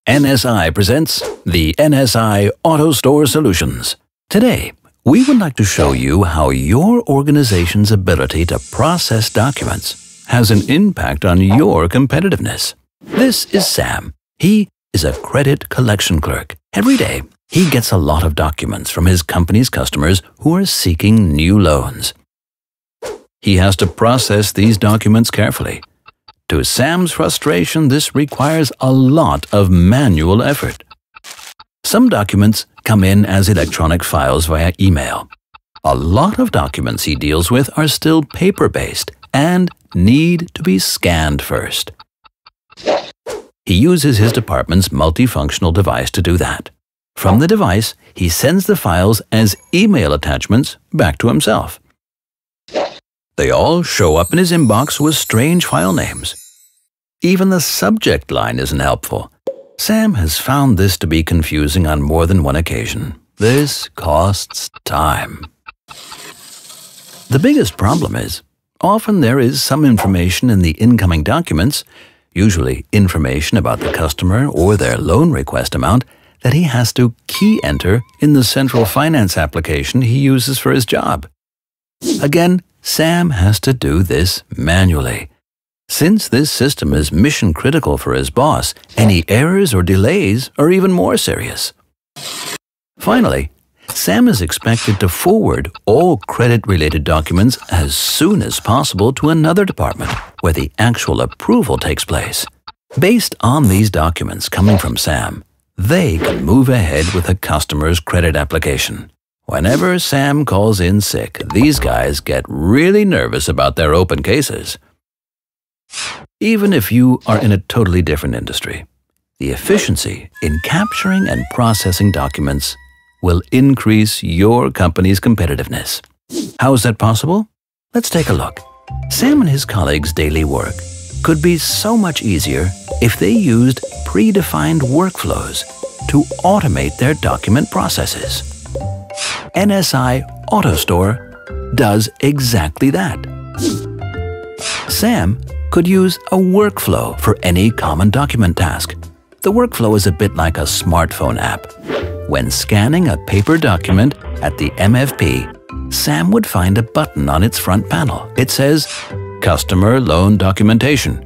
NSI presents the NSI AutoStore Solutions. Today, we would like to show you how your organization's ability to process documents has an impact on your competitiveness. This is Sam. He is a credit collection clerk. Every day, he gets a lot of documents from his company's customers who are seeking new loans. He has to process these documents carefully. To Sam's frustration, this requires a lot of manual effort. Some documents come in as electronic files via email. A lot of documents he deals with are still paper-based and need to be scanned first. He uses his department's multifunctional device to do that. From the device, he sends the files as email attachments back to himself. They all show up in his inbox with strange file names. Even the subject line isn't helpful. Sam has found this to be confusing on more than one occasion. This costs time. The biggest problem is, often there is some information in the incoming documents, usually information about the customer or their loan request amount, that he has to key enter in the central finance application he uses for his job. Again, Sam has to do this manually. Since this system is mission critical for his boss, any errors or delays are even more serious. Finally, Sam is expected to forward all credit-related documents as soon as possible to another department where the actual approval takes place. Based on these documents coming from Sam, they can move ahead with a customer's credit application. Whenever Sam calls in sick, these guys get really nervous about their open cases. Even if you are in a totally different industry, the efficiency in capturing and processing documents will increase your company's competitiveness. How is that possible? Let's take a look. Sam and his colleagues' daily work could be so much easier if they used predefined workflows to automate their document processes. NSI AutoStore does exactly that. Sam could use a workflow for any common document task. The workflow is a bit like a smartphone app. When scanning a paper document at the MFP, Sam would find a button on its front panel. It says, Customer Loan Documentation.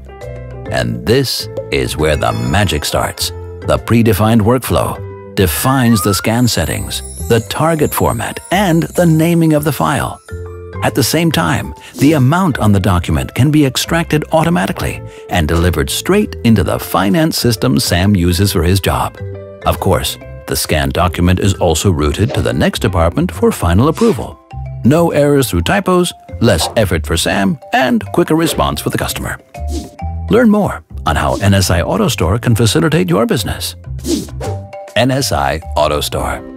And this is where the magic starts. The predefined workflow defines the scan settings, the target format, and the naming of the file. At the same time, the amount on the document can be extracted automatically and delivered straight into the finance system Sam uses for his job. Of course, the scanned document is also routed to the next department for final approval. No errors through typos, less effort for Sam, and quicker response for the customer. Learn more on how NSI AutoStore can facilitate your business. NSI AutoStore.